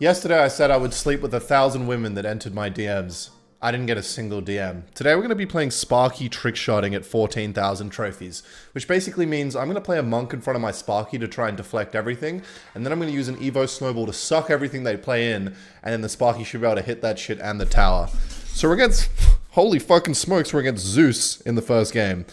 Yesterday I said I would sleep with 1,000 women that entered my DMs. I didn't get a single DM. Today we're going to be playing Sparky trickshotting at 14,000 trophies, which basically means I'm going to play a monk in front of my Sparky to try and deflect everything, and then I'm going to use an Evo snowball to suck everything they play in, and then the Sparky should be able to hit that shit and the tower. So we're against, holy fucking smokes, we're against Zeus in the first game.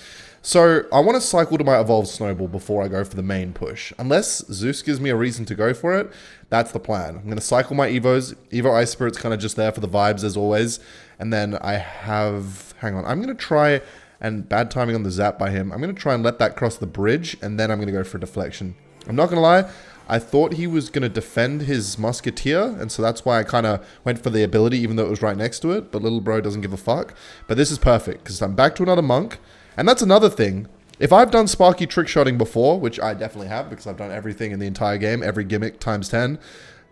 So I want to cycle to my evolved snowball before I go for the main push. Unless Zeus gives me a reason to go for it, that's the plan. I'm going to cycle my Evos. Evo Ice Spirit's kind of just there for the vibes as always. And then I have, hang on, I'm going to try, and bad timing on the zap by him, I'm going to try and let that cross the bridge, and then I'm going to go for deflection. I'm not going to lie, I thought he was going to defend his musketeer, and so that's why I kind of went for the ability, even though it was right next to it, but little bro doesn't give a fuck. But this is perfect, because I'm back to another monk. And that's another thing. If I've done Sparky trickshotting before, which I definitely have because I've done everything in the entire game, every gimmick times 10,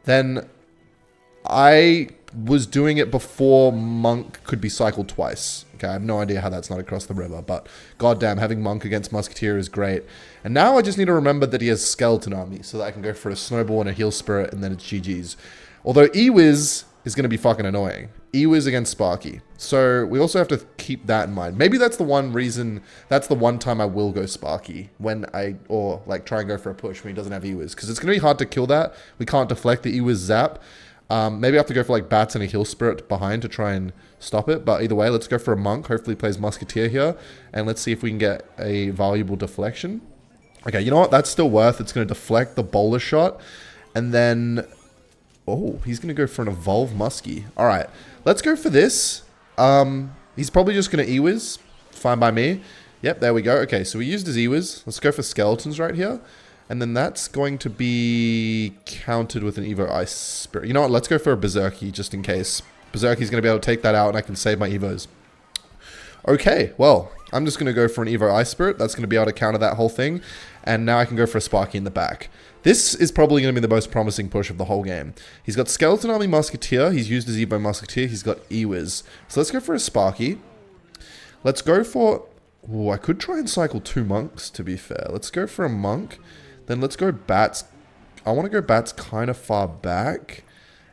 then I was doing it before Monk could be cycled twice. Okay, I have no idea how that's not across the river, but goddamn, having Monk against Musketeer is great. And now I just need to remember that he has Skeleton Army so that I can go for a Snowball and a Heal Spirit and then it's GG's. Although Ewiz is going to be fucking annoying. Ewiz against Sparky. So we also have to keep that in mind. Maybe that's the one reason, that's the one time I will go Sparky when or like try and go for a push when he doesn't have Ewiz. Because it's going to be hard to kill that. We can't deflect the Ewiz zap. Maybe I have to go for like Bats and a Heal Spirit behind to try and stop it. But either way, let's go for a Monk. Hopefully he plays Musketeer here. And let's see if we can get a valuable deflection. Okay, you know what? That's still worth. It's going to deflect the bowler shot. And then, oh, he's going to go for an Evolve Muskie. All right, let's go for this. He's probably just going to Ewiz. Fine by me. Yep, there we go. Okay, so we used his Ewiz. Let's go for Skeletons right here. And then that's going to be countered with an Evo Ice Spirit. You know what? Let's go for a Berserky just in case. Berserky's going to be able to take that out and I can save my Evos. Okay, well, I'm just going to go for an Evo Ice Spirit. That's going to be able to counter that whole thing. And now I can go for a Sparky in the back. This is probably going to be the most promising push of the whole game. He's got Skeleton Army Musketeer. He's used his Evo Musketeer. He's got Ewiz. So let's go for a Sparky. Let's go for... Oh, I could try and cycle two monks, to be fair. Let's go for a monk. Then let's go Bats. I want to go Bats kind of far back.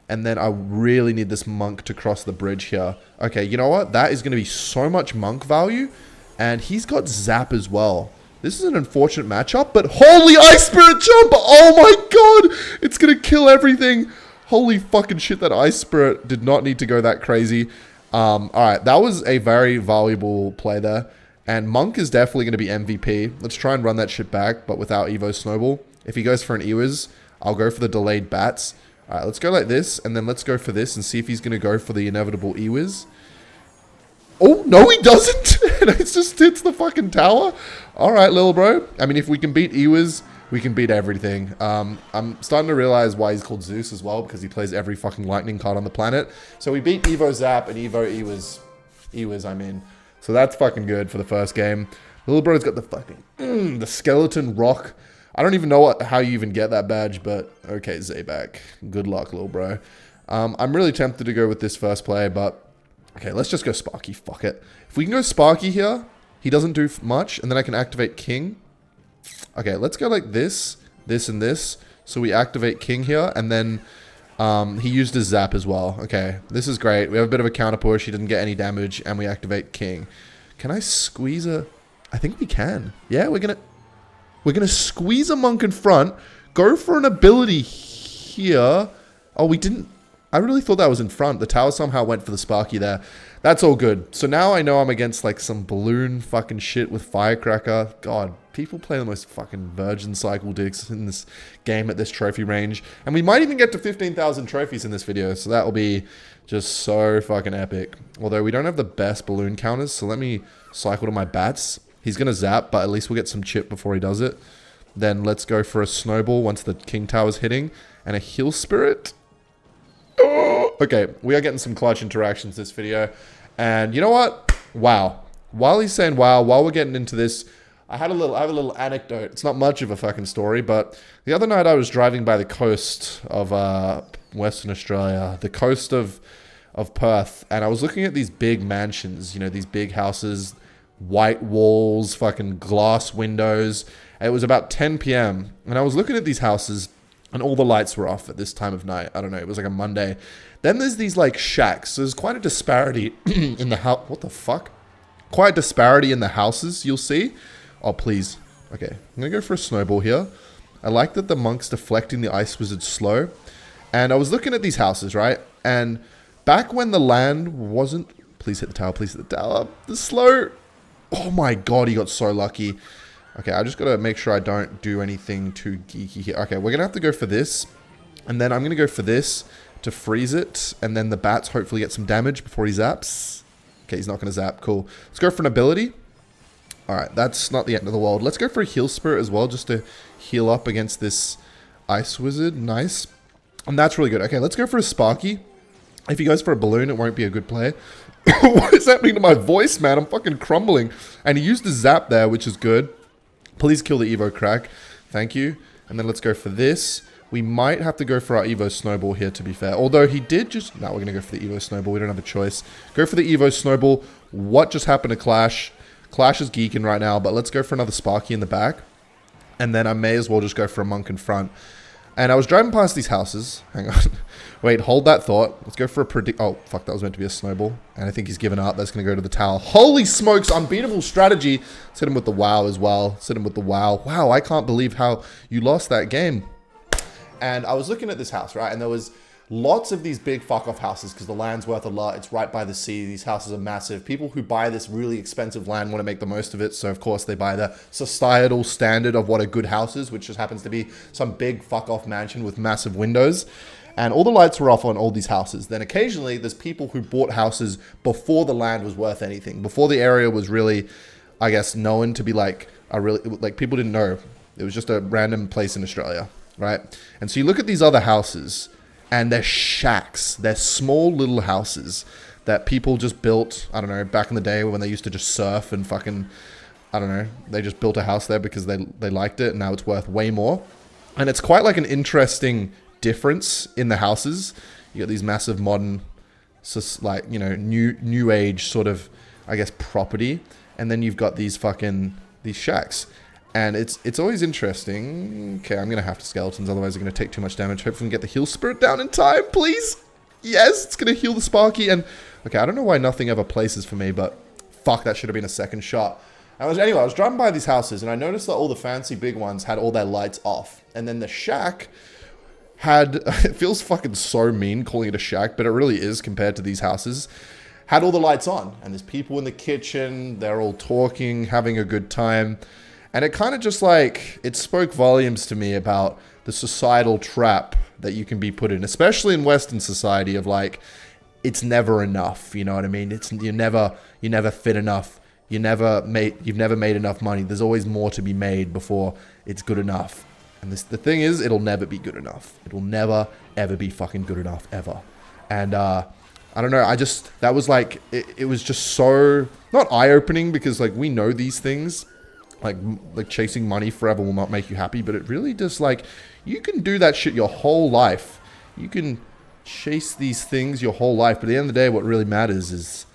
And then I really need this monk to cross the bridge here. Okay, you know what? That is going to be so much monk value. And he's got Zap as well. This is an unfortunate matchup, but holy Ice Spirit jump! Oh my god! It's going to kill everything. Holy fucking shit, that Ice Spirit did not need to go that crazy. Alright, that was a very valuable play there. And Monk is definitely going to be MVP. Let's try and run that shit back, but without Evo Snowball. If he goes for an Ewiz, I'll go for the delayed Bats. Alright, let's go like this, and then let's go for this and see if he's going to go for the inevitable Ewiz. Oh, no he doesn't! It just hits the fucking tower. Alright, little bro. I mean, if we can beat Ewiz, we can beat everything. I'm starting to realize why he's called Zeus as well, because he plays every fucking lightning card on the planet. So we beat Evo Zap and Evo Ewiz. Ewiz, I mean. So that's fucking good for the first game. Little bro's got the fucking, the skeleton rock. I don't even know how you even get that badge, but okay, Zaybak. Good luck, little bro. I'm really tempted to go with this first play, but okay, let's just go Sparky. Fuck it. If we can go Sparky here, he doesn't do much, and then I can activate King. Okay, let's go like this, this, and this. So we activate King here, and then he used his Zap as well. Okay, this is great. We have a bit of a counter push. He didn't get any damage, and we activate King. Can I squeeze a... I think we can. Yeah, we're gonna squeeze a monk in front, go for an ability here. Oh, we didn't... I really thought that was in front. The tower somehow went for the Sparky there. That's all good. So now I know I'm against like some balloon fucking shit with Firecracker. God, people play the most fucking virgin cycle dicks in this game at this trophy range. And we might even get to 15,000 trophies in this video. So that will be just so fucking epic. Although we don't have the best balloon counters. So let me cycle to my Bats. He's going to zap, but at least we'll get some chip before he does it. Then let's go for a Snowball once the King Tower's hitting. And a Heal Spirit. Okay, we are getting some clutch interactions this video. And you know what? Wow. While he's saying wow, while we're getting into this, I have a little anecdote. It's not much of a fucking story, but the other night I was driving by the coast of Western Australia, the coast of Perth, and I was looking at these big mansions, you know, these big houses, white walls, fucking glass windows. It was about 10 p.m. and I was looking at these houses And all the lights were off at this time of night. I don't know. It was like a Monday. Then there's these like shacks. So there's quite a disparity in the house. What the fuck? Quite a disparity in the houses, you'll see. Oh, please. Okay. I'm going to go for a snowball here. I like that the monk's deflecting the ice wizard slow. And I was looking at these houses, right? And back when the land wasn't... Please hit the tower. Please hit the tower. The slow... Oh my god, he got so lucky. Okay, I just got to make sure I don't do anything too geeky here. Okay, we're going to have to go for this. And then I'm going to go for this to freeze it. And then the bats hopefully get some damage before he zaps. Okay, he's not going to zap. Cool. Let's go for an ability. Alright, that's not the end of the world. Let's go for a heal spirit as well, just to heal up against this ice wizard. Nice. And that's really good. Okay, let's go for a Sparky. If he goes for a balloon, it won't be a good play. What is happening to my voice, man? I'm fucking crumbling. And he used the zap there, which is good. Please kill the Evo crack. Thank you. And then let's go for this. We might have to go for our Evo snowball here, to be fair. Although he did just... No, we're going to go for the Evo snowball. We don't have a choice. Go for the Evo snowball. What just happened to Clash? Clash is geeking right now, but let's go for another Sparky in the back. And then I may as well just go for a monk in front. And I was driving past these houses. Hang on. Wait, hold that thought. Let's go for a predict... Oh, fuck, that was meant to be a snowball. And I think he's given up. That's going to go to the tower. Holy smokes, unbeatable strategy. Let's hit him with the wow as well. Let's hit him with the wow. Wow, I can't believe how you lost that game. And I was looking at this house, right? And there was lots of these big fuck-off houses because the land's worth a lot. It's right by the sea. These houses are massive. People who buy this really expensive land want to make the most of it. So, of course, they buy the societal standard of what a good house is, which just happens to be some big fuck-off mansion with massive windows. And all the lights were off on all these houses. Then occasionally, there's people who bought houses before the land was worth anything. Before the area was really, I guess, known to be like people didn't know. It was just a random place in Australia, right? And so you look at these other houses, and they're shacks. They're small little houses that people just built, I don't know, back in the day when they used to just surf and fucking, I don't know, they just built a house there because they liked it, and now it's worth way more. And it's quite like an interesting difference in the houses. You got these massive modern, like, you know, new age sort of, I guess, property. And then you've got these shacks. And it's always interesting. Okay, I'm going to have to skeletons, otherwise I'm going to take too much damage. Hopefully we can get the heal spirit down in time, please. Yes, it's going to heal the Sparky. And, okay, I don't know why nothing ever places for me, but fuck, that should have been a second shot. Anyway, I was driving by these houses, and I noticed that all the fancy big ones had all their lights off. And then the shack had, it feels fucking so mean calling it a shack, but it really is compared to these houses, had all the lights on. And there's people in the kitchen, they're all talking, having a good time. And it kind of just like, it spoke volumes to me about the societal trap that you can be put in, especially in Western society of like, it's never enough, you know what I mean? You're never fit enough. You've never made enough money. There's always more to be made before it's good enough. And the thing is, it'll never be good enough. It will never, ever be fucking good enough, ever. And I don't know, that was like, it was just so, not eye-opening because like we know these things. Like chasing money forever will not make you happy, but it really just like, you can do that shit your whole life. You can chase these things your whole life, but at the end of the day, what really matters is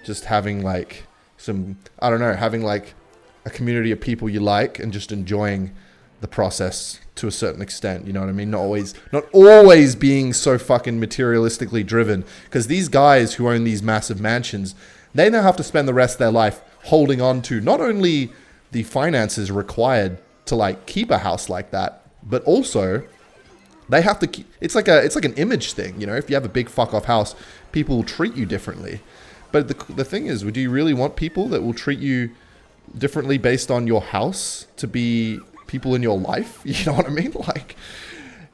just having like having like a community of people you like and just enjoying the process to a certain extent, you know what I mean? Not always being so fucking materialistically driven, because these guys who own these massive mansions, they now have to spend the rest of their life holding on to not only the finances required to like keep a house like that, but also they have to keep, it's like an image thing, you know. If you have a big fuck off house, people will treat you differently. But the thing is, do you really want people that will treat you differently based on your house to be people in your life? You know what I mean? Like,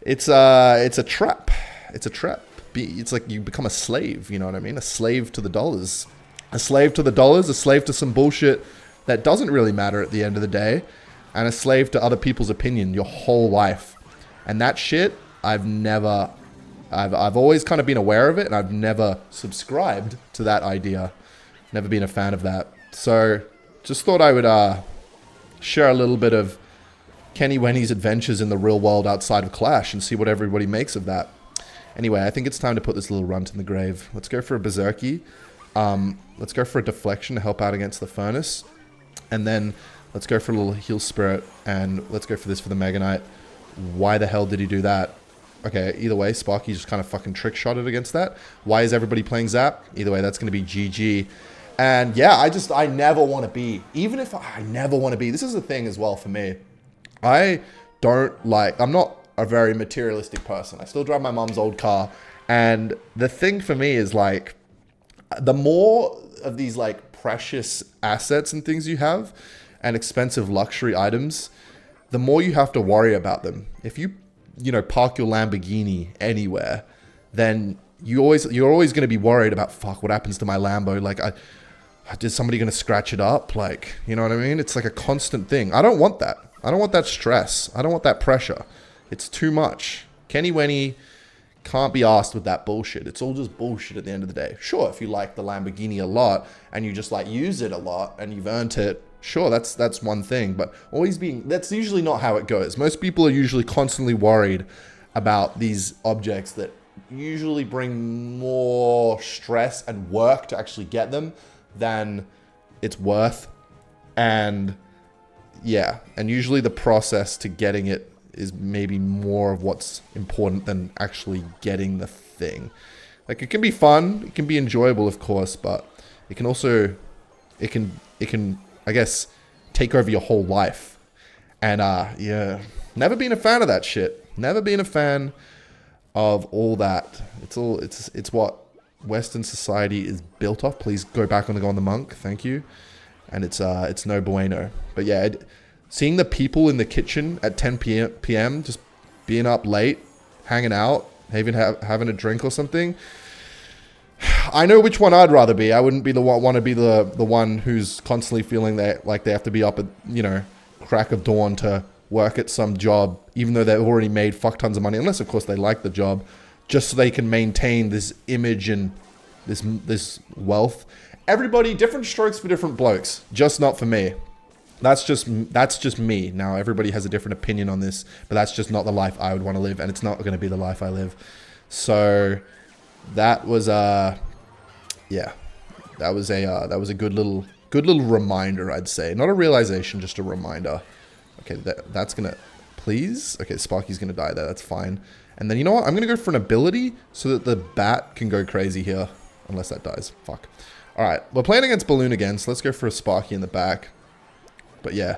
it's a trap. It's a trap. It's like you become a slave, you know what I mean? A slave to the dollars. A slave to the dollars, a slave to some bullshit that doesn't really matter at the end of the day, and a slave to other people's opinion your whole life. And that shit, I've always kind of been aware of it, and I've never subscribed to that idea. Never been a fan of that. So, just thought I would share a little bit of Kenny Wenny's adventures in the real world outside of Clash and see what everybody makes of that. Anyway, I think it's time to put this little runt in the grave. Let's go for a Berserky. Let's go for a deflection to help out against the furnace. And then let's go for a little heal spirit, and let's go for this for the Mega Knight. Why the hell did he do that? Okay, either way, Sparky just kind of fucking trick-shotted against that. Why is everybody playing Zap? Either way, that's going to be GG. And yeah, I never want to be, even if I never want to be, this is the thing as well for me. I'm not a very materialistic person. I still drive my mom's old car. And the thing for me is like, the more of these like precious assets and things you have and expensive luxury items, the more you have to worry about them. If you park your Lamborghini anywhere, then you're always going to be worried about, fuck, what happens to my Lambo? Like, is somebody going to scratch it up? Like, you know what I mean? It's like a constant thing. I don't want that. I don't want that stress. I don't want that pressure. It's too much. Kenny Wenny can't be asked with that bullshit. It's all just bullshit at the end of the day. Sure, if you like the Lamborghini a lot and you just like use it a lot and you've earned it, sure, that's one thing. But that's usually not how it goes. Most people are usually constantly worried about these objects that usually bring more stress and work to actually get them than it's worth. And yeah, and usually the process to getting it is maybe more of what's important than actually getting the thing. Like, it can be fun, it can be enjoyable, of course, but it can also, it can, I guess, take over your whole life. And yeah, never been a fan of that shit. Never been a fan of all that. It's what Western society is built off. Please go back on the monk, thank you. And it's no bueno. But yeah, seeing the people in the kitchen at 10 p.m. just being up late, hanging out, even having a drink or something. I know which one I'd rather be. I wouldn't be want to be the one who's constantly feeling like they have to be up at, crack of dawn to work at some job, even though they've already made fuck tons of money, unless of course they like the job, just so they can maintain this image and this wealth. Everybody, different strokes for different blokes, just not for me. That's just me. Now, everybody has a different opinion on this, but that's just not the life I would want to live, and it's not going to be the life I live. So that was a good little reminder, I'd say. Not a realization, just a reminder. Okay, that's gonna, please. Okay, Sparky's gonna die there. That's fine. And then you know what? I'm gonna go for an ability so that the bat can go crazy here, unless that dies. Fuck. All right, we're playing against Balloon again, so let's go for a Sparky in the back. But yeah,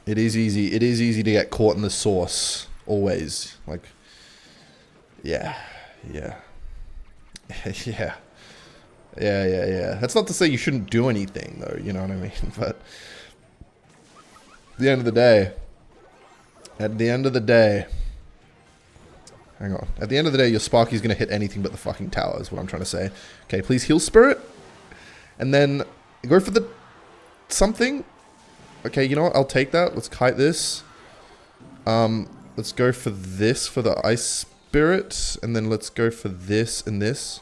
it is easy. It is easy to get caught in the sauce. Always. Like, yeah. Yeah. That's not to say you shouldn't do anything, though. You know what I mean? But at the end of the day, hang on. At the end of the day, your Sparky's going to hit anything but the fucking tower, is what I'm trying to say. Okay, please heal Spirit. And then go for the something. Okay, you know what? I'll take that. Let's kite this. Let's go for this for the Ice Spirit. And then let's go for this and this.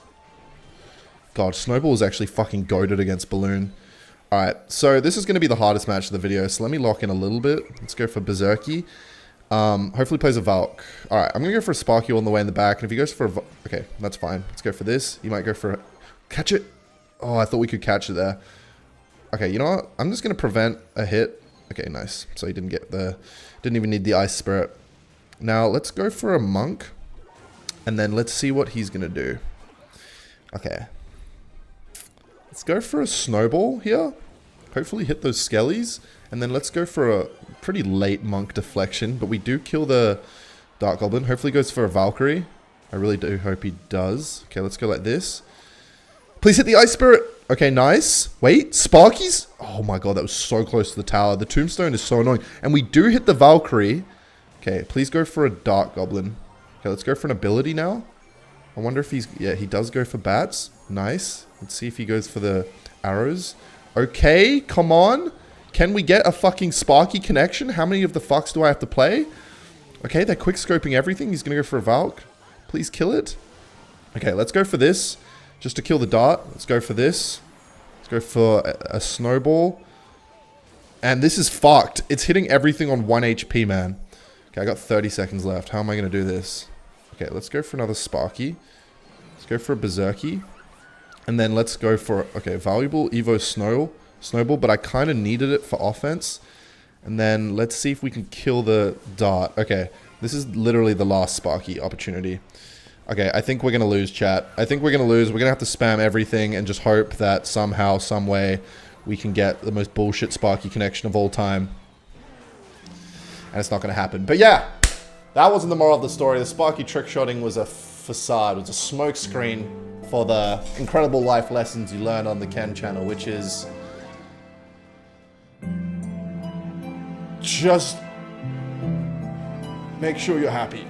God, Snowball is actually fucking goated against Balloon. Alright, so this is going to be the hardest match of the video. So let me lock in a little bit. Let's go for Berserky. Hopefully plays a Valk. Alright, I'm going to go for a Sparky on the way in the back. And if he goes for a okay, that's fine. Let's go for this. He might go for a... Catch it! Oh, I thought we could catch it there. Okay, you know what? I'm just going to prevent a hit. Okay, nice. So he didn't get the... Didn't even need the Ice Spirit. Now, let's go for a Monk. And then let's see what he's going to do. Okay. Let's go for a Snowball here. Hopefully hit those Skellies. And then let's go for a pretty late Monk deflection. But we do kill the Dark Goblin. Hopefully goes for a Valkyrie. I really do hope he does. Okay, let's go like this. Please hit the Ice Spirit. Okay, nice. Wait, Sparkies? Oh my god, that was so close to the tower. The Tombstone is so annoying. And we do hit the Valkyrie. Okay, please go for a Dark Goblin. Okay, let's go for an ability now. I wonder if he's... Yeah, he does go for bats. Nice. Let's see if he goes for the arrows. Okay, come on. Can we get a fucking Sparky connection? How many of the fucks do I have to play? Okay, they're quick scoping everything. He's going to go for a Valk. Please kill it. Okay, let's go for this. Just to kill the dart. Let's go for this. Let's go for a Snowball. And this is fucked. It's hitting everything on 1 HP, man. Okay, I got 30 seconds left. How am I going to do this? Okay, let's go for another Sparky. Let's go for a Berserky. And then let's go for... Okay, valuable Evo Snowball. But I kind of needed it for offense. And then let's see if we can kill the dart. Okay, this is literally the last Sparky opportunity. Okay, I think we're going to lose, chat. I think we're going to lose. We're going to have to spam everything and just hope that somehow, some way, we can get the most bullshit Sparky connection of all time. And it's not going to happen. But yeah, that wasn't the moral of the story. The Sparky trickshotting was a facade. It was a smoke screen for the incredible life lessons you learned on the Ken channel, which is just make sure you're happy.